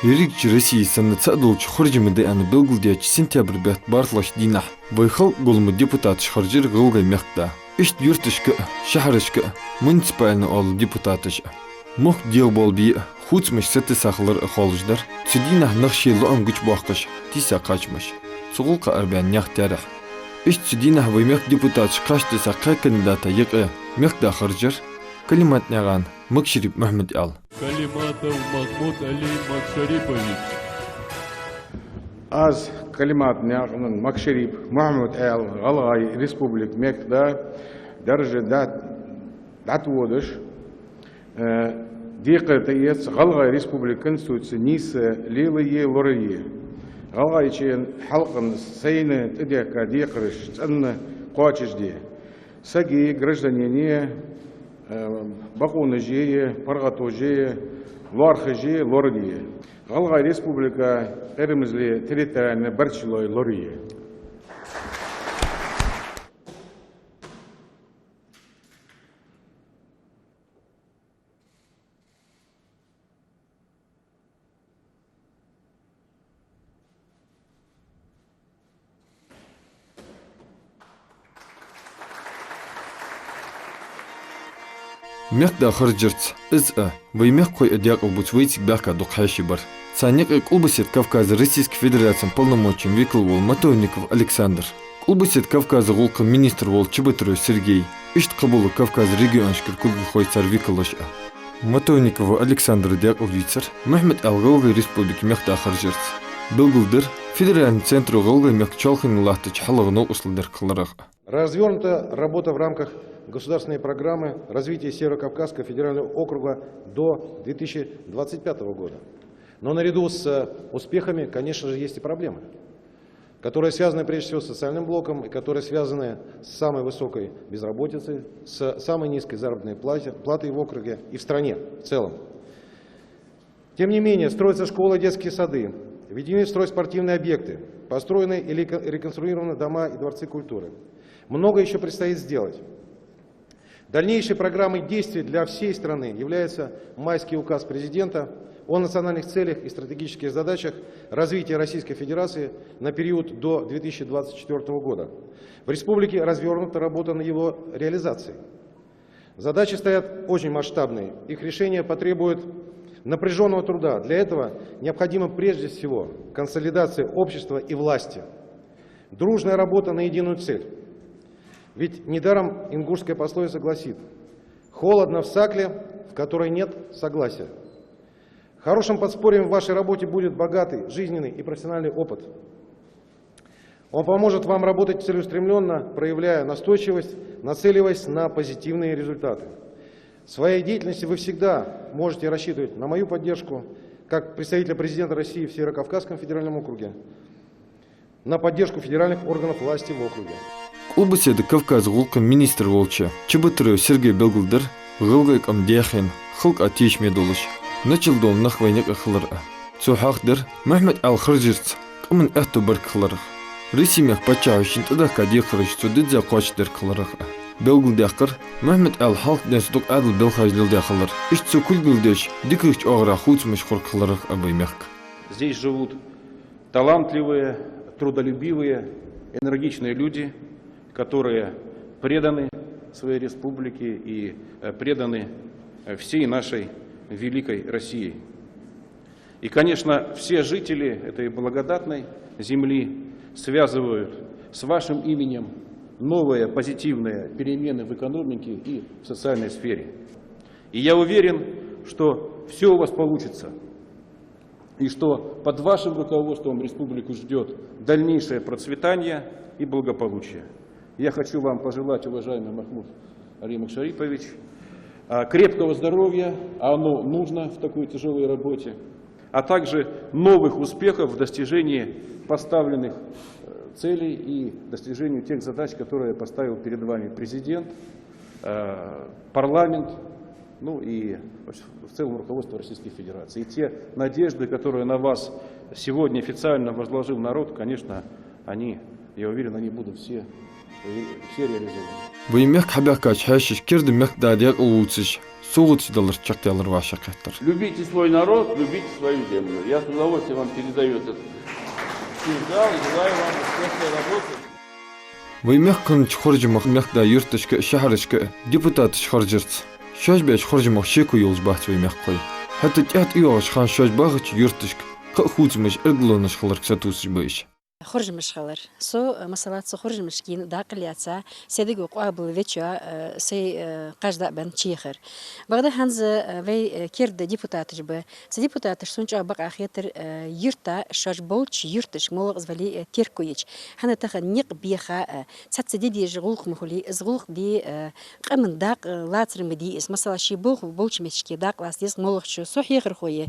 Ерик России санацадул чхоржимды аны белгулдяч сентябрь бят бартлаш динах. Байхал голмы депутат шхоржир гылгай мехта. Ишт юртышка, шахарышка, муниципальный ол депутатыш. Мох дел болби, хуцмыш сети сахлар холждар. Цидинах нахши лоан гуч бахкаш, тиса качмыш. Сугулка арбян нахтярах. Ишт цидинах ваймех депутат шкашты сақай кандидата яка мехта харжир. Калимат няган, Макшарип Махмуд Ал. Калиматов Махмуд Али Макшарипович. Аз Калимат няган Макшарип Махмуд Ал Галгай Республик Мекда даржа датводыш дикъатиец Галгай Республик Конституция Нис Лилые Лорие. Галгай чен халкын сейны тедека дикрыш цанны кочежди. Саги гражданине Бакунажие, Паргатужие, Лархажие, Лордие. Галгай Республика Эремзли территориальная Барчилой Лорие. Мехда харжирц из-а ваймех кой адяк обучвейцик бяка духайши бар. Цаник и Клубасет Кавказа Российской Федерации полномочием виклвол Матойников Александр. Клубасет Кавказа гулка министр вол Чебатрой Сергей. Ишт Кабула Кавказ регионшкер кулгухой цар виклоша. Матойникова Александр адяк увицар. Махмуд Ал-Галгай Республики Мехда харжирц. Белгулдер Федеральный центр Галгай Мехчалхин Лахтач Халагно услдер Кларах. Развернута работа в рамках государственной программы развития Северо-Кавказского федерального округа до 2025 года. Но наряду с успехами, конечно же, есть и проблемы, которые связаны прежде всего с социальным блоком и которые связаны с самой высокой безработицей, с самой низкой заработной платой в округе и в стране в целом. Тем не менее, строятся школы, детские сады, введены в строй спортивные объекты, построены или реконструированы дома и дворцы культуры. Много еще предстоит сделать. Дальнейшей программой действий для всей страны является майский указ президента о национальных целях и стратегических задачах развития Российской Федерации на период до 2024 года. В республике развернута работа на его реализации. Задачи стоят очень масштабные, их решение потребует напряженного труда. Для этого необходима прежде всего консолидация общества и власти, дружная работа на единую цель. Ведь недаром ингушская пословица гласит: «Холодно в сакле, в которой нет согласия». Хорошим подспорьем в вашей работе будет богатый, жизненный и профессиональный опыт. Он поможет вам работать целеустремленно, проявляя настойчивость, нацеливаясь на позитивные результаты. В своей деятельности вы всегда можете рассчитывать на мою поддержку, как представителя президента России в Северо-Кавказском федеральном округе, на поддержку федеральных органов власти в округе. Клубасет Кавказ гулка министр волча Чебатрой Сергей Белгулдер Галгай Камдяхин Халк Атиш Медулыш. Начал дом нахвайник ахлара. Цухахдер Махмуд Ал-Харжирц Камен Эхту Баркхларах. Рисимях Пачаушин туда кадихрыш Судидза Кочдер Кларах. Белгулдяхкар Махмуд Ал-Халк Дэнстук Адл Белхаждилдяхлар. Ишцу Кульгулдяш Дикрыч Огра Хуцмыш Хуркларах Абаймяхк. Здесь живут талантливые, трудолюбивые, энергичные люди, которые преданы своей республике и преданы всей нашей великой России. И, конечно, все жители этой благодатной земли связывают с вашим именем новые позитивные перемены в экономике и в социальной сфере. И я уверен, что все у вас получится, и что под вашим руководством республику ждет дальнейшее процветание и благополучие. Я хочу вам пожелать, уважаемый Махмуд Али Макшарипович, крепкого здоровья, а оно нужно в такой тяжелой работе, а также новых успехов в достижении поставленных целей и достижению тех задач, которые поставил перед вами президент, парламент, ну и в целом руководство Российской Федерации. И те надежды, которые на вас сегодня официально возложил народ, конечно, они, я уверен, они будут все реализованы. Ваймех хабяка чхашиш кирд мех дадяк улуциш. Соғытшыдалар чақтиялар ваша қаттар. Любите свой народ, любите свою землю. Я с удовольствием вам передаю этот сигнал и желаю вам успешной работы. Ваймех кынч хоржымақ меқда юртышка шахарышка депутатыш хоржырц. Шажбяч хоржымақ шеку юлж бахц ваймех қой. Хатта тят иоғаш хан шажбағыч юртышка худзмыш эрглоныш хылар ксатусыш бэйш. خرج مش خلر سو مثلا خرج مشكين داقل ياتسا سيدق وقابل فيتشا سي قاجدا بن تشيخر بغدا هنز في كيرد ديبوتات جب سي ديبوتات سونجا بقى خيتر يرتا شاج بولش يرتش مولغ زفلي تيركويتش هنا تخ نيق بيخا تات دي جغلق مخلي ازغلق دي قمن داق لاتر مدي اس مثلا شي بولش مشكي داق لاس ديس مولغ شو صح يخر خويه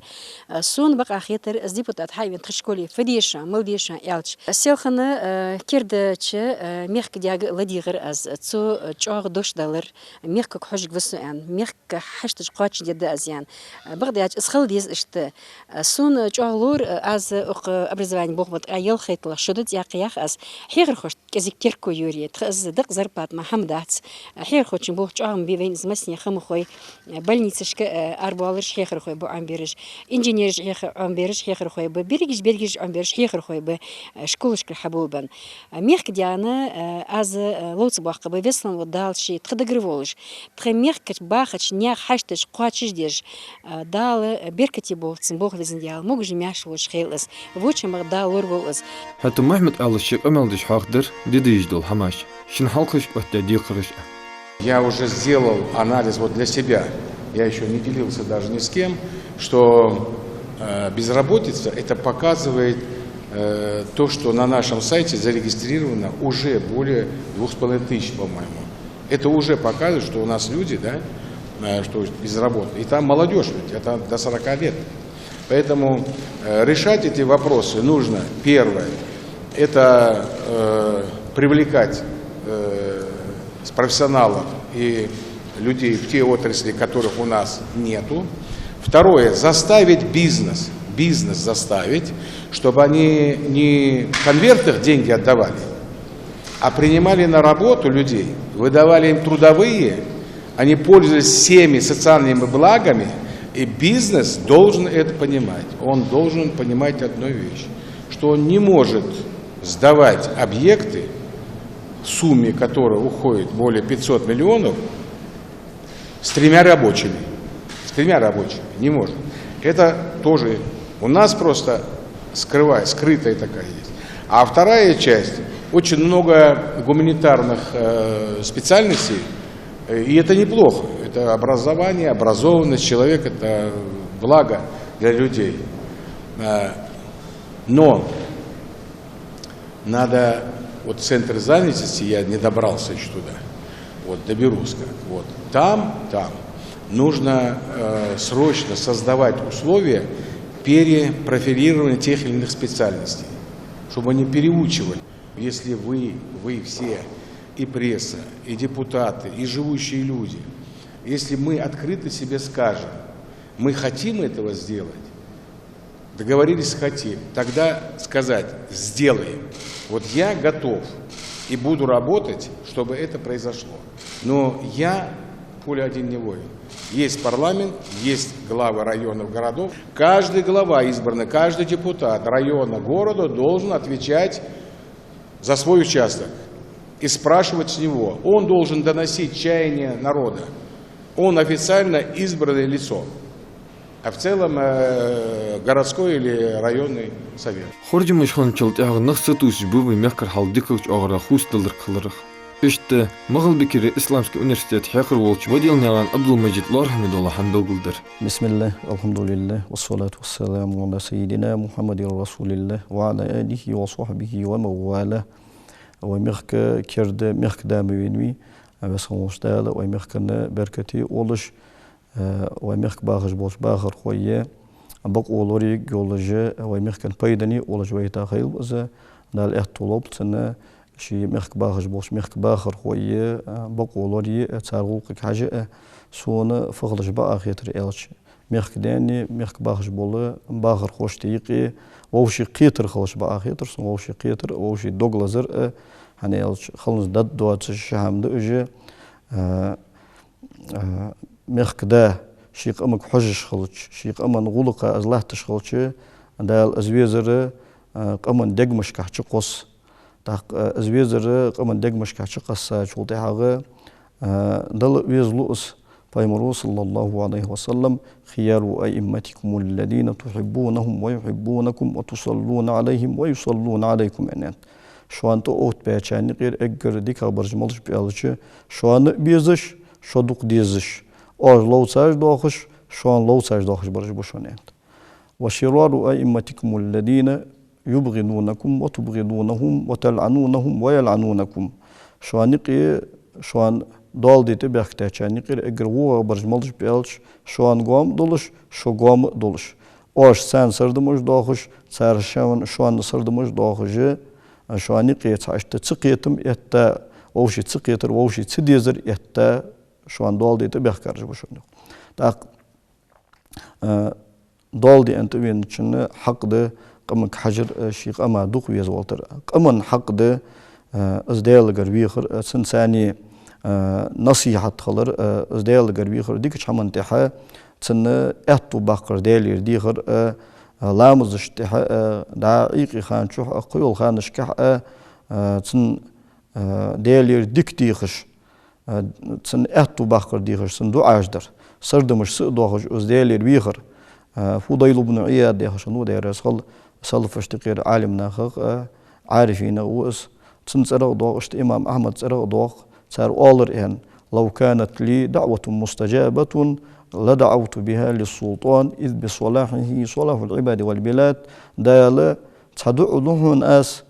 سون بقى خيتر از ديبوتات حايبن تخشكولي فديشا ملديشا يالش السيخنا كيردش ميخك دياغ لديغر از تسو تشوغ دوش دالر ميخك حوج غوسان ميخك حشتش قاتش ديد ازيان بغداد اسخل ديز اشت سون تشوغ لور از ابرزوان بوغبط ايل خيطلا شدت ياقياخ از حيغر خوش كزيك تيركو يوري تخز دق زربات محمدات حيغر خوش بوغ تشوغ بيبين زمسني خم خوي بلنيتشك اربالرش حيغر خوي بو امبيرج انجينيرج حيغر امبيرج حيغر خوي بيرجش امبيرج حيغر خوي شكولشك الحبوبا ميخك ديانا از لوتس باخ بويسلن ودالشي تخدغرولش تخميخك باخش نياخ حشتش قواتش ديج دال بيركتي بولتسن بوغ ويزن ديال موغج مياشلوش خيلس ووچم دال ورولس حتى محمد алышек амалдыш хақдыр дедиждол хамаш шин халқыш отта дикрыш. Я уже сделал анализ вот для себя, я еще не делился даже ни с кем, что безработица это показывает то, что на нашем сайте зарегистрировано уже более 2500, по-моему. Это уже показывает, что у нас люди, да, что безработные. И там молодежь, ведь это до 40 лет. Поэтому решать эти вопросы нужно. Первое, это привлекать профессионалов и людей в те отрасли, которых у нас нету. Второе, заставить бизнес заставить, чтобы они не в конвертах деньги отдавали, а принимали на работу людей, выдавали им трудовые, они пользовались всеми социальными благами, и бизнес должен это понимать. Он должен понимать одну вещь, что он не может сдавать объекты, в сумме которой уходит более 500 миллионов, с 3 рабочими. С 3 рабочими. Не может. Это тоже у нас просто скрытая такая есть. А вторая часть, очень много гуманитарных специальностей, и это неплохо. Это образование, образованность человека, это благо для людей. Но надо, вот центр занятости, я не добрался еще туда, вот доберусь как, вот, там нужно срочно создавать условия перепрофилирования тех или иных специальностей, чтобы они переучивали. Если вы все, и пресса, и депутаты, и живущие люди, если мы открыто себе скажем, мы хотим этого сделать, договорились хотим, тогда сказать сделаем. Вот я готов и буду работать, чтобы это произошло. Но я поле один не воин. Есть парламент, есть главы районов, городов. Каждый глава избранный, каждый депутат района, города должен отвечать за свой участок и спрашивать с него. Он должен доносить чаяние народа. Он официально избранное лицо. А в целом городской или районный совет. Хоржымыш хончалт ягынық сатуш бұвы меккар халдикыч оғыра хусталыр қылырық. İşte Mağılbekiri İslamski Üniversiteti Hekir Volç Vadilnayan Abdülmecid Larhamidullah Hamdolguldur. Bismillah, alhamdulillah, ve salatu ve selamu ala seyyidina Muhammedin Resulillah ve ala alihi ve sahbihi ve mevvala ve mekka kerde mekda mevinvi ve sanmıştağla ve mekkana berkati oluş ve mekk bağış boş bağır koyye bak olori geoloji ve mekkan paydani oluş ve tahil bize dal ehtolab sana شيء مخك باخر بوش مخك باخر خويه بقولوري تارغوق حاجه سونا فغلش باخر يتريلش مخك داني مخك باخر بوله باخر خوش تيقي ووشي قيتر خلش باخر ترسم ووشي قيتر ووشي دوغلازر هني خلص دد دوات شحمد اجي مخدا شيق أمك حجش خلش شيق أمن غلقة أزلاه تشخلش دال أزويزر قمن دقمش كحش قص تاق أزويزر قمن دقمش كحش قص شولتي حاغة دل ويزلوس فيمرو صلى الله عليه وسلم خيار أئمتكم الذين تحبونهم ويحبونكم وتصلون عليهم ويصلون عليكم أنات شوان تو أوت بيتشاني غير أجر ديك برج مالش بيالش شوان بيزش شدوق ديزش أو لو ساج داخش شوان لو ساج داخش برج بشونات وشرار أئمتكم الذين يبغضونكم وتبغضونهم وتلعنونهم ويلعنونكم شوانقي شوان دال ديت بيختاچاني غير اگر هو برج مالش بيالش شوان قوم دولش شو قوم دولش اوش سان سردمش داخش سار شوان سردمش داخج شواني قيت عشت تسقيتم يتا ووشي تسقيتر ووشي تديزر يتا شوان دال ديت بيخكرج بشنو تاق دال دي انت وين چن حق ده قمك حجر شيخ اما دوق ويز والتر قمن حق ده ازديال غربيخر سنساني نصيحة خلر ازديال غربيخر ديك شمن تحا تن اتو باقر ديلير ديخر لامز اشتحا دقيقي خان شوح قيول خان شكح تن ديلير ديك ديخش تن اتو باقر ديخش تن دو عجدر سردمش سقدوخش ازديالير بيخر فضيل بن عياد ديخش نو دير يسخل سلف اشتقير عالم ناخق عارفين وس تن سرق دوغشت امام احمد سرق دوغ صار أولر إن لو كانت لي دعوة مستجابة لدعوت بها للسلطان إذ بصلاحه صلاح العباد والبلاد دال تدعو لهن أس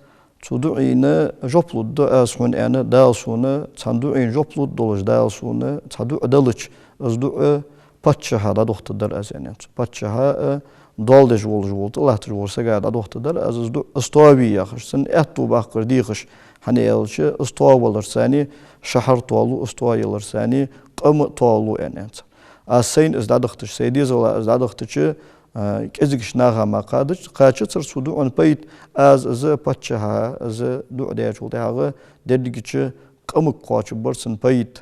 تدعين جبل داس هن أنا دالسون تدعين جبل دولج دالسون تدعو دلج أزدعو باتشها دا دخت در أزينات باتشها دالج ولج ولت الله تجور سجاد دا دخت در أزدعو استوابي يخش سن أتو باقر ديخش هنيالش استوابلر ثاني شهر طوالو استوائلر ثاني قم طوالو أنت السين ازدادختش سيديز ولا ازدادختش كأزكش ناها ما قادش قادش تصير سودو عن بيت از باتشها از دو عديش وتاعه ددقش قم قاتش برسن بيت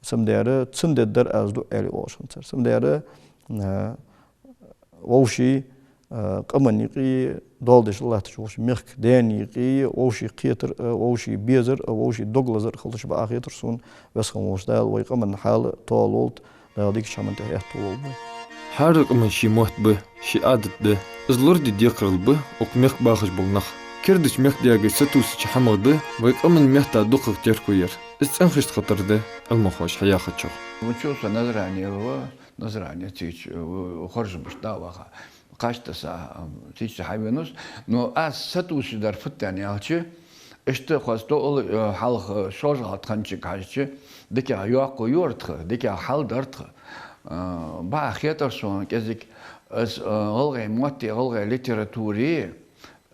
سمداره تسندر از دو علي واشن سمداره ووشي قمنيقي دالدش الله تشوش مخ دانيقي ووشي قيتر ووشي بيزر ووشي دوغلزر خلش باخيتر سون بس خموش دال وي قمن حال طولولت دالديك شامن تحت طول حرق من شي موت به شي عادت ده ازلور دي ديقرل به وقميق باخش بلنخ كردش ميق دياغي ستوس چي حمغ ده وي قمن ميقتا دوقق تيركوير استنخشت خطر ده المخوش حيا خطشو ونشوف نظراني هو نظراني تيج وخرج مش داوخه قاشت سا تيجي حيوانوس نو أس ستوش در فتاني هالشي إشت خواستو حال شوج هاتخنشي كاشي ديك يوقو يورتخ ديك حال درتخ با خيتر سون كزيك از غلغي موتي غلغي ليتراتوري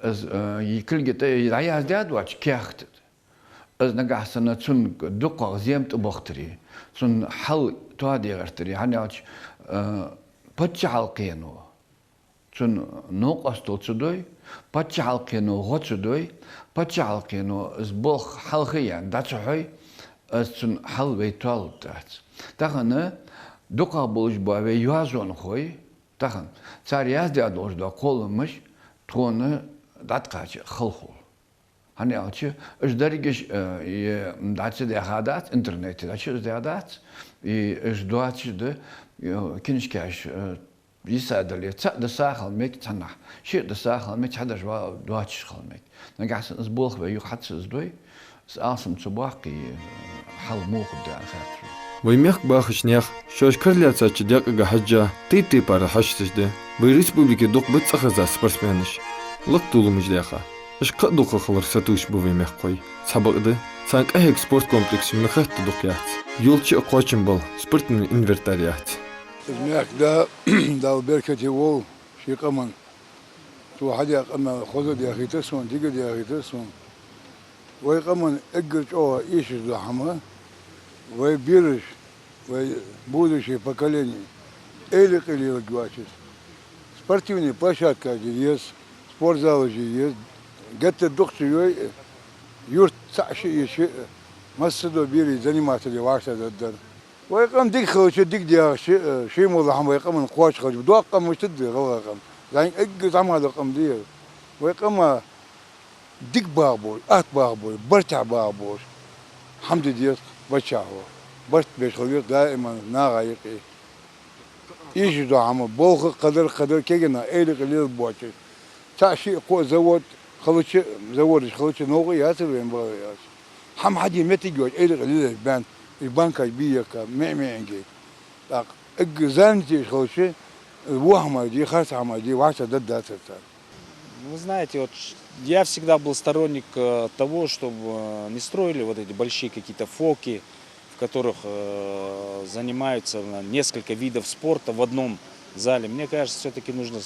از يكل جت يدعي هزداد واتش كيخت از نجح سنة سن دقة زيمت بختري سن حل توادي غرتري هني واتش بتش حلقينو سن نوق أستوتشدوي بتش حلقينو غتشدوي بتش حلقينو از بلخ حلقيان داتشوي از سن حل بيتوال تات تاخنا دقة بولج باوي يوازون خوي تاخن صار يزداد دوش دا قولمش تونه داتقاش خلخول هني أشي إيش درجش داتش ده هادات إنترنت داتش ده هادات إيش دواتش ده كنش كاش يساعد اللي ده ساخل ميك تنح شيء ده ساخل ميك حدا جوا دواتش خل ميك نجحس أسبوع بيو حدس أسدوي سأصم صباحي حل موخ ده أخذ ويميخ باخش نيخ شوش كرليا تساچ ديق حجة تي بار حشتش ده بي ريسبوبليكي دوق بيت أخذ سبرسمانش لق طولو مجداخا إش قدوق خلر ستوش بو ويميخ قوي سابق ده سانك أهيك سبورت كومبلكس مخيط دوق يات يولچي أقواتشن بال سبورت من إنفرتاريات الميخ ده البركة وول شي قمن تو حد أما خذوا دي أخي تسون ديك دي أخي تسون وي قمن أجرج أو إيش الزحمة وي بيرش وي будущее поколение или регуачес спортивные площадки есть спортзалы есть где-то докторы юрт саши еще массу бери заниматься ли ваша дар ويقام ديك خوش ديك ديا شيء موضح هم ويقام نقاش خوش بدو قام مش تدري غلط قام يعني اجز عم هذا قام ديا ويقام ديك بابول بابول برتع بابول حمد ديت بتشاهو برت بيشغل دائما ناغايقي يجي دو عم بوخ قدر كيجنا ايلي قليل بوتش تاشي قو زود خلوش نوغي ياسر وين بغياس هم حدي متى جوج ايلي قليل البنك بيك معمعجي اجزانتي خلوش الوهم دي خاص عم دي واسع ضد هذا. Вы знаете, вот я всегда был сторонник того, чтобы не строили вот эти большие какие-то фоки, в которых занимаются несколько видов спорта в одном зале. Мне кажется, все-таки нужно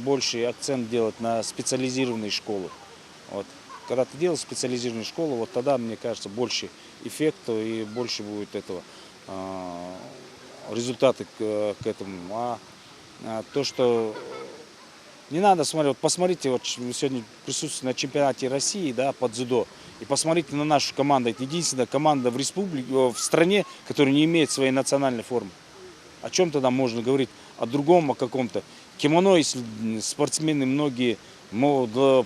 больший акцент делать на специализированные школы. Вот. Когда ты делаешь специализированную школу, вот тогда, мне кажется, больше эффекта и больше будет этого результаты к этому. А то, что не надо смотреть, вот посмотрите, вот вы сегодня присутствуете на чемпионате России, да, по дзюдо, и посмотрите на нашу команду. Это единственная команда в республике, в стране, которая не имеет своей национальной формы. О чем тогда можно говорить? О другом, о каком-то. Кимоно, если спортсмены многие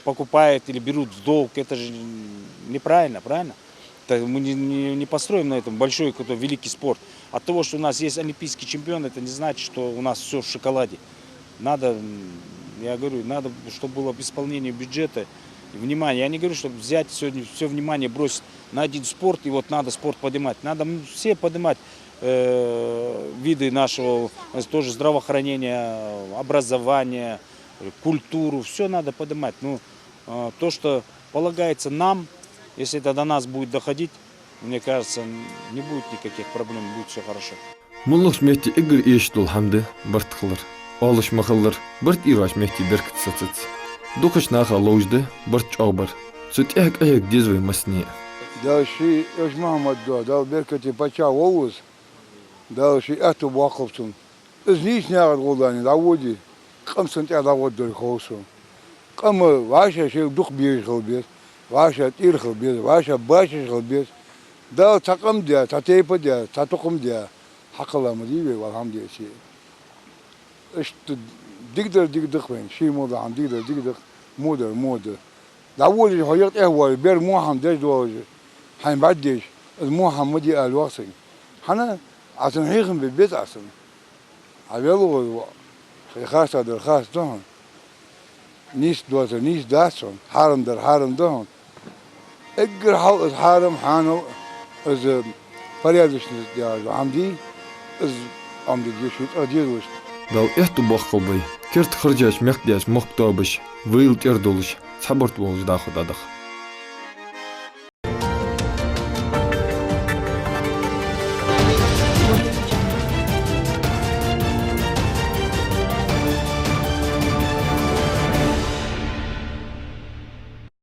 покупают или берут в долг, это же неправильно, правильно? Мы не построим на этом большой какой-то великий спорт. От того, что у нас есть олимпийский чемпион, это не значит, что у нас все в шоколаде. Надо, я говорю, надо, чтобы было исполнение бюджета и внимание. Я не говорю, чтобы взять сегодня все внимание, бросить на один спорт, и вот надо спорт поднимать. Надо все поднимать виды нашего тоже здравоохранения, образования, культуру. Все надо поднимать. Ну, то, что полагается нам, если это до нас будет доходить, мне кажется, не будет никаких проблем, будет все хорошо. Муллах мехти игр иштул хамды барт хылыр. Алыш махылыр барт ираш мехти беркт сацыц. Духаш наха лоужды барт чаубар. Сут эхк эхк дизвы масни. Дальше эш Мухаммад дал беркати пача волос. Дальше эту ваковцун. Из них не отгулани, даводи. Камсан тебя даводдыр хоусу. Камы ваша шей дух беш хылбес. Ваша тир хылбес, ваша башиш хылбес. Да такам дия, татейпа дия, татукум дия. Хакаламы диве валхамдияси. Эш дигдер вен, шей мода хам дигдер модер. Даводи хоят эхвали, бер Мухаммад деш дуажи. Хайн баддеш, из Мухаммади алваси. Хана عشان هيخم بالبيت عشان عبيلو خاصة در خاص دهون نيس دواتر نيس داسون حارم در حارم دهون اجر حو حارم حانو از فريادش نزدياج عمدي از عمدي جيشوت اديروش داو احتو بخل بي كرت خرجاش مقداش مختابش ويل تردولش صبرت بولش داخل دادخ